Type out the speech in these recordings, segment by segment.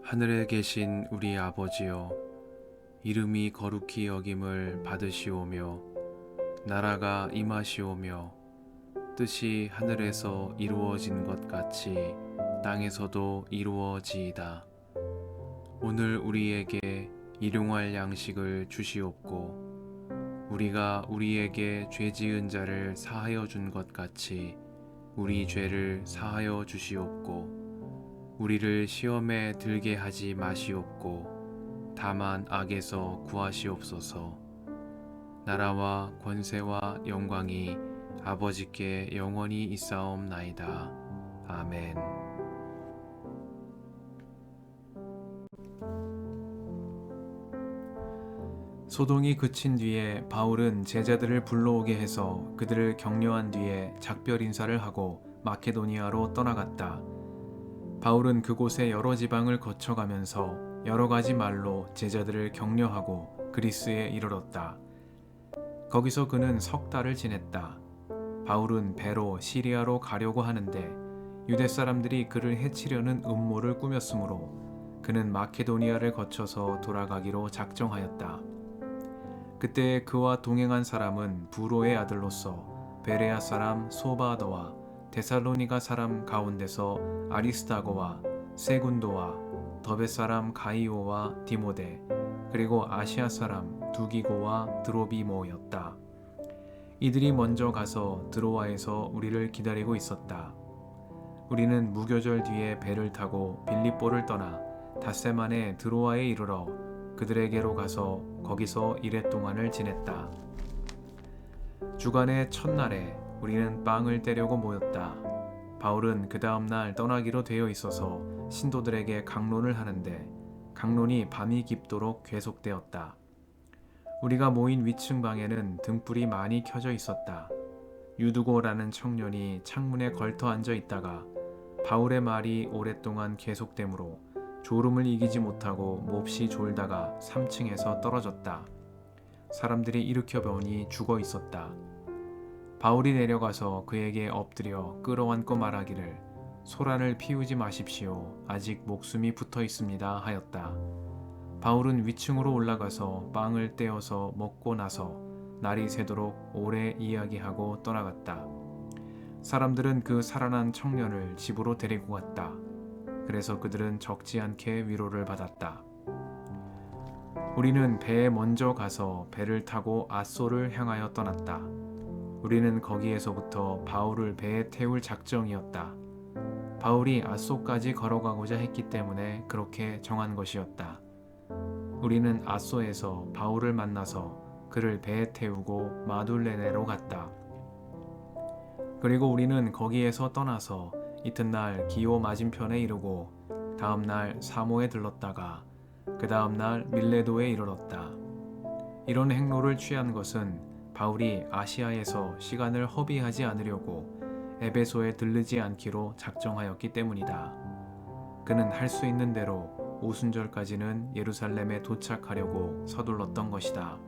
하늘에 계신 우리 아버지여, 이름이 거룩히 여김을 받으시오며 나라가 임하시오며 뜻이 하늘에서 이루어진 것 같이 땅에서도 이루어지이다. 오늘 우리에게 일용할 양식을 주시옵고 우리가 우리에게 죄 지은 자를 사하여 준 것 같이 우리 죄를 사하여 주시옵고 우리를 시험에 들게 하지 마시옵고 다만 악에서 구하시옵소서. 나라와 권세와 영광이 아버지께 영원히 있사옵나이다. 아멘. 소동이 그친 뒤에 바울은 제자들을 불러오게 해서 그들을 격려한 뒤에 작별 인사를 하고 마케도니아로 떠나갔다. 바울은 그곳의 여러 지방을 거쳐가면서 여러 가지 말로 제자들을 격려하고 그리스에 이르렀다. 거기서 그는 석 달을 지냈다. 바울은 배로 시리아로 가려고 하는데 유대 사람들이 그를 해치려는 음모를 꾸몄으므로 그는 마케도니아를 거쳐서 돌아가기로 작정하였다. 그때 그와 동행한 사람은 부로의 아들로서 베레아 사람 소바더와 데살로니가 사람 가운데서 아리스다고와 세군도와 더베 사람 가이오와 디모데 그리고 아시아 사람 두기고와 드로비모였다. 이들이 먼저 가서 드로아에서 우리를 기다리고 있었다. 우리는 무교절 뒤에 배를 타고 빌립보를 떠나 닷새만에 드로아에 이르러 그들에게로 가서 거기서 이레 동안을 지냈다. 주간의 첫날에 우리는 빵을 떼려고 모였다. 바울은 그 다음날 떠나기로 되어 있어서 신도들에게 강론을 하는데 강론이 밤이 깊도록 계속되었다. 우리가 모인 위층 방에는 등불이 많이 켜져 있었다. 유두고라는 청년이 창문에 걸터 앉아 있다가 바울의 말이 오랫동안 계속되므로 졸음을 이기지 못하고 몹시 졸다가 3층에서 떨어졌다. 사람들이 일으켜 보니 죽어 있었다. 바울이 내려가서 그에게 엎드려 끌어안고 말하기를 소란을 피우지 마십시오. 아직 목숨이 붙어 있습니다 하였다. 바울은 위층으로 올라가서 빵을 떼어서 먹고 나서 날이 새도록 오래 이야기하고 떠나갔다. 사람들은 그 살아난 청년을 집으로 데리고 갔다. 그래서 그들은 적지 않게 위로를 받았다. 우리는 배에 먼저 가서 배를 타고 아소를 향하여 떠났다. 우리는 거기에서부터 바울을 배에 태울 작정이었다. 바울이 아소까지 걸어가고자 했기 때문에 그렇게 정한 것이었다. 우리는 아소에서 바울을 만나서 그를 배에 태우고 마둘레네로 갔다. 그리고 우리는 거기에서 떠나서 이튿날 기오 맞은편에 이르고 다음날 사모에 들렀다가 그 다음날 밀레도에 이르렀다. 이런 행로를 취한 것은 바울이 아시아에서 시간을 허비하지 않으려고 에베소에 들르지 않기로 작정하였기 때문이다. 그는 할 수 있는 대로 오순절까지는 예루살렘에 도착하려고 서둘렀던 것이다.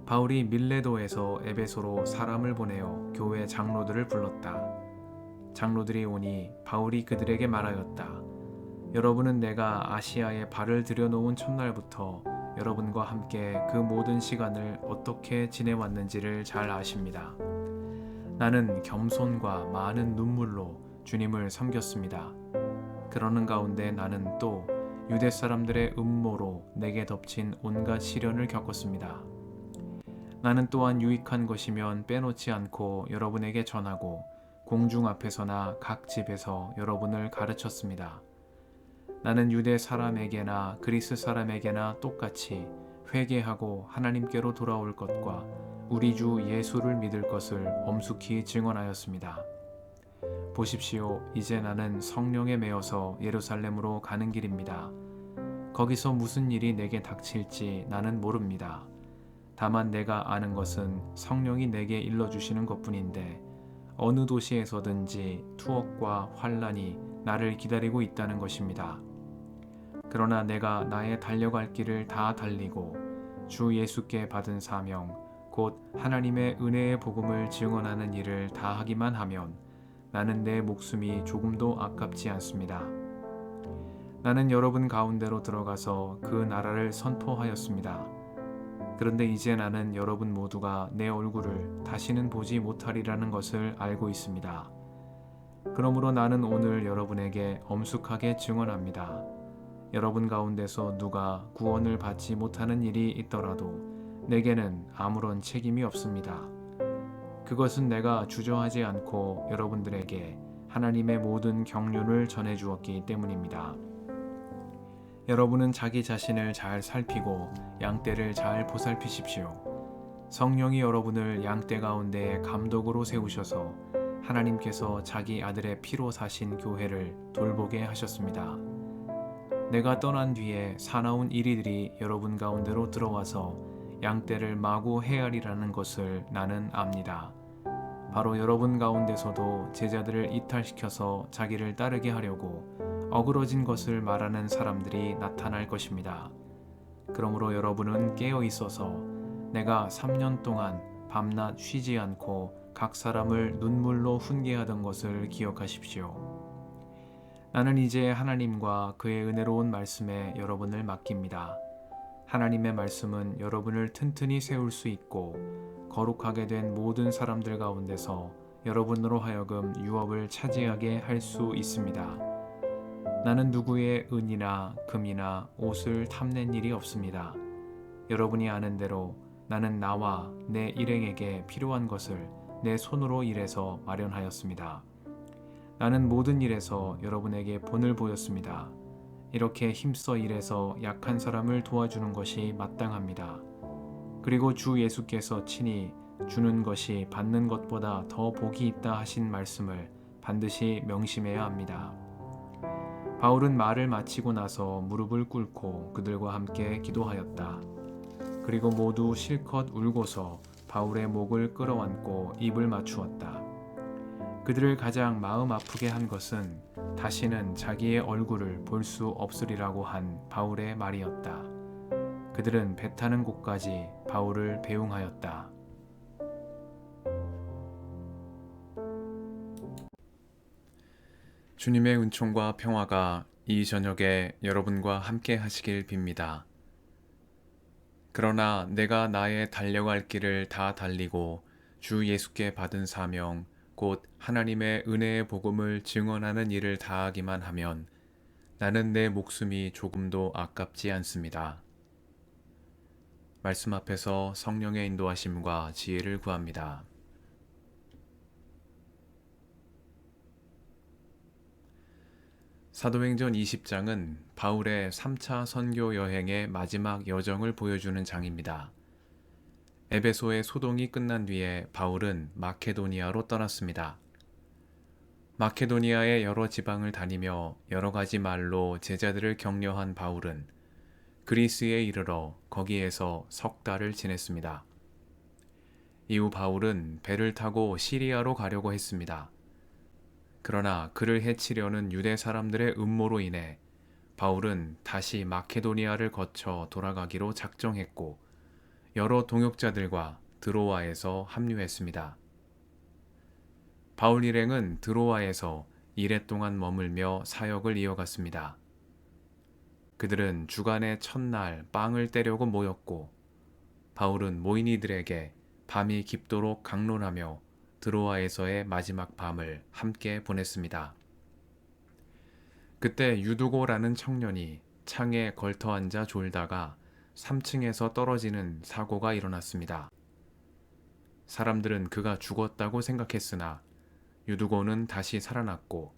바울이 밀레도에서 에베소로 사람을 보내어 교회 장로들을 불렀다. 장로들이 오니 바울이 그들에게 말하였다. 여러분은 내가 아시아에 발을 들여놓은 첫날부터 여러분과 함께 그 모든 시간을 어떻게 지내왔는지를 잘 아십니다. 나는 겸손과 많은 눈물로 주님을 섬겼습니다. 그러는 가운데 나는 또 유대 사람들의 음모로 내게 덮친 온갖 시련을 겪었습니다. 나는 또한 유익한 것이면 빼놓지 않고 여러분에게 전하고 공중 앞에서나 각 집에서 여러분을 가르쳤습니다. 나는 유대 사람에게나 그리스 사람에게나 똑같이 회개하고 하나님께로 돌아올 것과 우리 주 예수를 믿을 것을 엄숙히 증언하였습니다. 보십시오. 이제 나는 성령에 매어서 예루살렘으로 가는 길입니다. 거기서 무슨 일이 내게 닥칠지 나는 모릅니다. 다만 내가 아는 것은 성령이 내게 일러주시는 것뿐인데 어느 도시에서든지 투옥과 환난이 나를 기다리고 있다는 것입니다. 그러나 내가 나의 달려갈 길을 다 달리고 주 예수께 받은 사명, 곧 하나님의 은혜의 복음을 증언하는 일을 다 하기만 하면 나는 내 목숨이 조금도 아깝지 않습니다. 나는 여러분 가운데로 들어가서 그 나라를 선포하였습니다. 그런데 이제 나는 여러분 모두가 내 얼굴을 다시는 보지 못하리라는 것을 알고 있습니다. 그러므로 나는 오늘 여러분에게 엄숙하게 증언합니다. 여러분 가운데서 누가 구원을 받지 못하는 일이 있더라도 내게는 아무런 책임이 없습니다. 그것은 내가 주저하지 않고 여러분들에게 하나님의 모든 경륜을 전해 주었기 때문입니다. 여러분은 자기 자신을 잘 살피고 양떼를 잘 보살피십시오. 성령이 여러분을 양떼 가운데 감독으로 세우셔서 하나님께서 자기 아들의 피로 사신 교회를 돌보게 하셨습니다. 내가 떠난 뒤에 사나운 이리들이 여러분 가운데로 들어와서 양떼를 마구 헤아리라는 것을 나는 압니다. 바로 여러분 가운데서도 제자들을 이탈시켜서 자기를 따르게 하려고 어그러진 것을 말하는 사람들이 나타날 것입니다. 그러므로 여러분은 깨어 있어서 내가 3년 동안 밤낮 쉬지 않고 각 사람을 눈물로 훈계하던 것을 기억하십시오. 나는 이제 하나님과 그의 은혜로운 말씀에 여러분을 맡깁니다. 하나님의 말씀은 여러분을 튼튼히 세울 수 있고 거룩하게 된 모든 사람들 가운데서 여러분으로 하여금 유업을 차지하게 할 수 있습니다. 나는 누구의 은이나 금이나 옷을 탐낸 일이 없습니다. 여러분이 아는 대로 나는 나와 내 일행에게 필요한 것을 내 손으로 일해서 마련하였습니다. 나는 모든 일에서 여러분에게 본을 보였습니다. 이렇게 힘써 일해서 약한 사람을 도와주는 것이 마땅합니다. 그리고 주 예수께서 친히 주는 것이 받는 것보다 더 복이 있다 하신 말씀을 반드시 명심해야 합니다. 바울은 말을 마치고 나서 무릎을 꿇고 그들과 함께 기도하였다. 그리고 모두 실컷 울고서 바울의 목을 끌어안고 입을 맞추었다. 그들을 가장 마음 아프게 한 것은 다시는 자기의 얼굴을 볼 수 없으리라고 한 바울의 말이었다. 그들은 배 타는 곳까지 바울을 배웅하였다. 주님의 은총과 평화가 이 저녁에 여러분과 함께 하시길 빕니다. 그러나 내가 나의 달려갈 길을 다 달리고 주 예수께 받은 사명, 곧 하나님의 은혜의 복음을 증언하는 일을 다하기만 하면 나는 내 목숨이 조금도 아깝지 않습니다. 말씀 앞에서 성령의 인도하심과 지혜를 구합니다. 사도행전 20장은 바울의 3차 선교 여행의 마지막 여정을 보여주는 장입니다. 에베소의 소동이 끝난 뒤에 바울은 마케도니아로 떠났습니다. 마케도니아의 여러 지방을 다니며 여러 가지 말로 제자들을 격려한 바울은 그리스에 이르러 거기에서 석 달을 지냈습니다. 이후 바울은 배를 타고 시리아로 가려고 했습니다. 그러나 그를 해치려는 유대 사람들의 음모로 인해 바울은 다시 마케도니아를 거쳐 돌아가기로 작정했고 여러 동역자들과 드로아에서 합류했습니다. 바울 일행은 드로아에서 이래 동안 머물며 사역을 이어갔습니다. 그들은 주간의 첫날 빵을 떼려고 모였고 바울은 모인이들에게 밤이 깊도록 강론하며 드로아에서의 마지막 밤을 함께 보냈습니다. 그때 유두고라는 청년이 창에 걸터 앉아 졸다가 3층에서 떨어지는 사고가 일어났습니다. 사람들은 그가 죽었다고 생각했으나 유두고는 다시 살아났고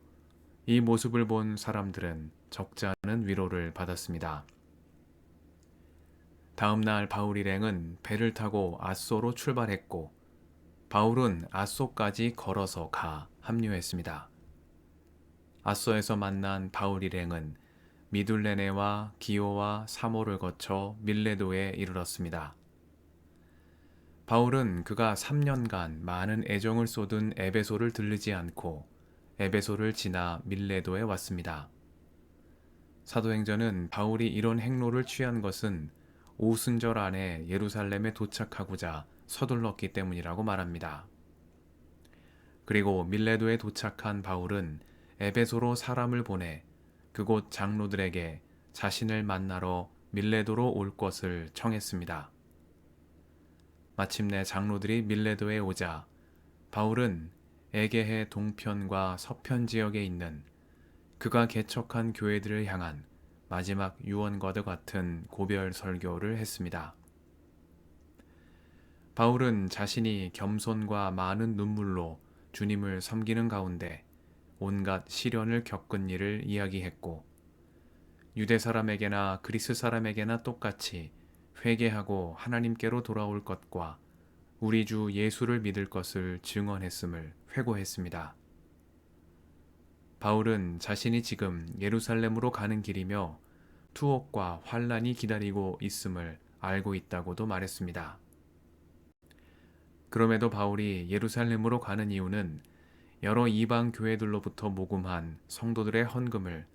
이 모습을 본 사람들은 적지 않은 위로를 받았습니다. 다음 날 바울 일행은 배를 타고 아소로 출발했고 바울은 아소까지 걸어서 가 합류했습니다. 아소에서 만난 바울 일행은 미둘레네와 기오와 사모를 거쳐 밀레도에 이르렀습니다. 바울은 그가 3년간 많은 애정을 쏟은 에베소를 들르지 않고 에베소를 지나 밀레도에 왔습니다. 사도행전은 바울이 이런 행로를 취한 것은 오순절 안에 예루살렘에 도착하고자 서둘렀기 때문이라고 말합니다. 그리고 밀레도에 도착한 바울은 에베소로 사람을 보내 그곳 장로들에게 자신을 만나러 밀레도로 올 것을 청했습니다. 마침내 장로들이 밀레도에 오자 바울은 에게해 동편과 서편 지역에 있는 그가 개척한 교회들을 향한 마지막 유언과도 같은 고별 설교를 했습니다. 바울은 자신이 겸손과 많은 눈물로 주님을 섬기는 가운데 온갖 시련을 겪은 일을 이야기했고, 유대 사람에게나 그리스 사람에게나 똑같이 회개하고 하나님께로 돌아올 것과 우리 주 예수를 믿을 것을 증언했음을 회고했습니다. 바울은 자신이 지금 예루살렘으로 가는 길이며 투옥과 환란이 기다리고 있음을 알고 있다고도 말했습니다. 그럼에도 바울이 예루살렘으로 가는 이유는 여러 이방 교회들로부터 모금한 성도들의 헌금을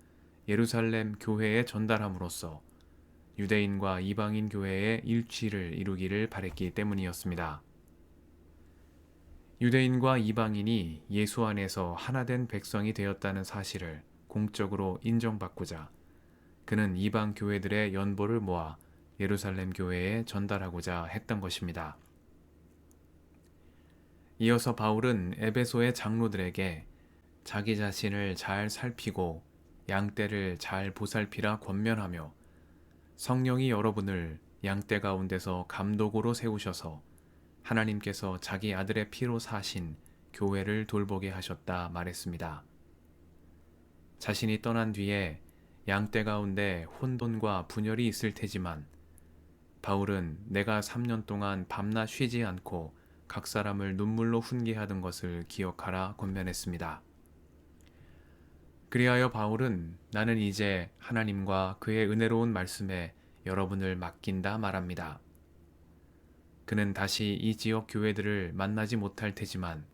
예루살렘 교회에 전달함으로써 유대인과 이방인 교회의 일치를 이루기를 바랬기 때문이었습니다. 유대인과 이방인이 예수 안에서 하나된 백성이 되었다는 사실을 공적으로 인정받고자 그는 이방 교회들의 연보를 모아 예루살렘 교회에 전달하고자 했던 것입니다. 이어서 바울은 에베소의 장로들에게 자기 자신을 잘 살피고 양떼를 잘 보살피라 권면하며 성령이 여러분을 양떼 가운데서 감독으로 세우셔서 하나님께서 자기 아들의 피로 사신 교회를 돌보게 하셨다 말했습니다. 자신이 떠난 뒤에 양떼 가운데 혼돈과 분열이 있을 테지만 바울은 내가 3년 동안 밤낮 쉬지 않고 각 사람을 눈물로 훈계하던 것을 기억하라 권면했습니다. 그리하여 바울은 나는 이제 하나님과 그의 은혜로운 말씀에 여러분을 맡긴다 말합니다. 그는 다시 이 지역 교회들을 만나지 못할 테지만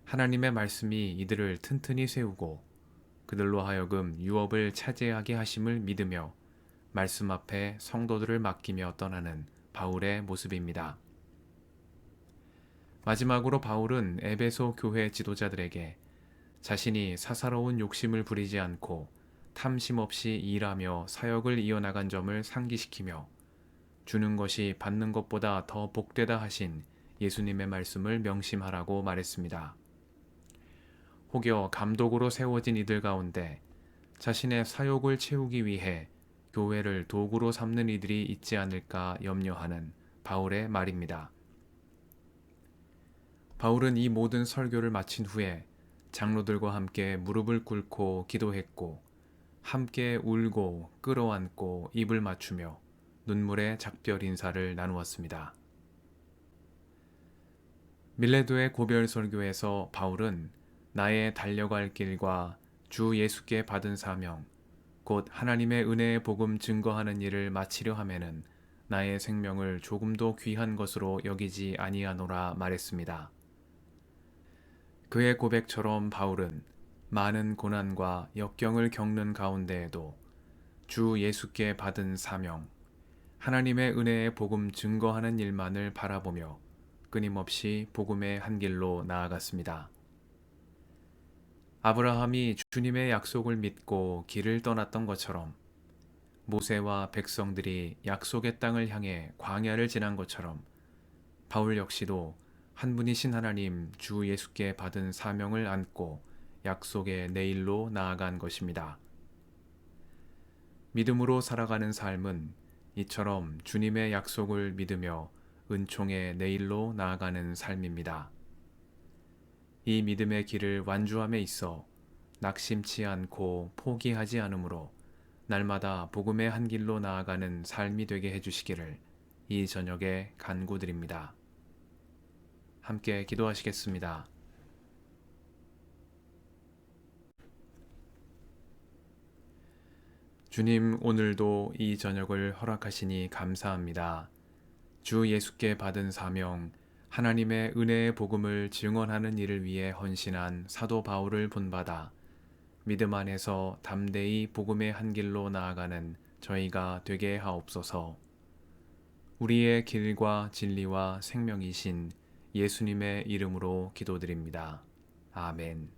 하나님의 말씀이 이들을 튼튼히 세우고 그들로 하여금 유업을 차지하게 하심을 믿으며 말씀 앞에 성도들을 맡기며 떠나는 바울의 모습입니다. 마지막으로 바울은 에베소 교회 지도자들에게 자신이 사사로운 욕심을 부리지 않고 탐심 없이 일하며 사역을 이어나간 점을 상기시키며 주는 것이 받는 것보다 더 복되다 하신 예수님의 말씀을 명심하라고 말했습니다. 혹여 감독으로 세워진 이들 가운데 자신의 사욕을 채우기 위해 교회를 도구로 삼는 이들이 있지 않을까 염려하는 바울의 말입니다. 바울은 이 모든 설교를 마친 후에 장로들과 함께 무릎을 꿇고 기도했고 함께 울고 끌어안고 입을 맞추며 눈물의 작별 인사를 나누었습니다. 밀레도의 고별 설교에서 바울은 나의 달려갈 길과 주 예수께 받은 사명, 곧 하나님의 은혜의 복음 증거하는 일을 마치려 하면은 나의 생명을 조금도 귀한 것으로 여기지 아니하노라 말했습니다. 그의 고백처럼 바울은 많은 고난과 역경을 겪는 가운데에도 주 예수께 받은 사명, 하나님의 은혜의 복음 증거하는 일만을 바라보며 끊임없이 복음의 한 길로 나아갔습니다. 아브라함이 주님의 약속을 믿고 길을 떠났던 것처럼 모세와 백성들이 약속의 땅을 향해 광야를 지난 것처럼 바울 역시도 한 분이신 하나님 주 예수께 받은 사명을 안고 약속의 내일로 나아간 것입니다. 믿음으로 살아가는 삶은 이처럼 주님의 약속을 믿으며 은총의 내일로 나아가는 삶입니다. 이 믿음의 길을 완주함에 있어 낙심치 않고 포기하지 않으므로 날마다 복음의 한 길로 나아가는 삶이 되게 해주시기를 이 저녁에 간구드립니다. 함께 기도하시겠습니다. 주님, 오늘도 이 저녁을 허락하시니 감사합니다. 주 예수께 받은 사명, 하나님의 은혜의 복음을 증언하는 일을 위해 헌신한 사도 바울을 본받아 믿음 안에서 담대히 복음의 한 길로 나아가는 저희가 되게 하옵소서. 우리의 길과 진리와 생명이신 예수님의 이름으로 기도드립니다. 아멘.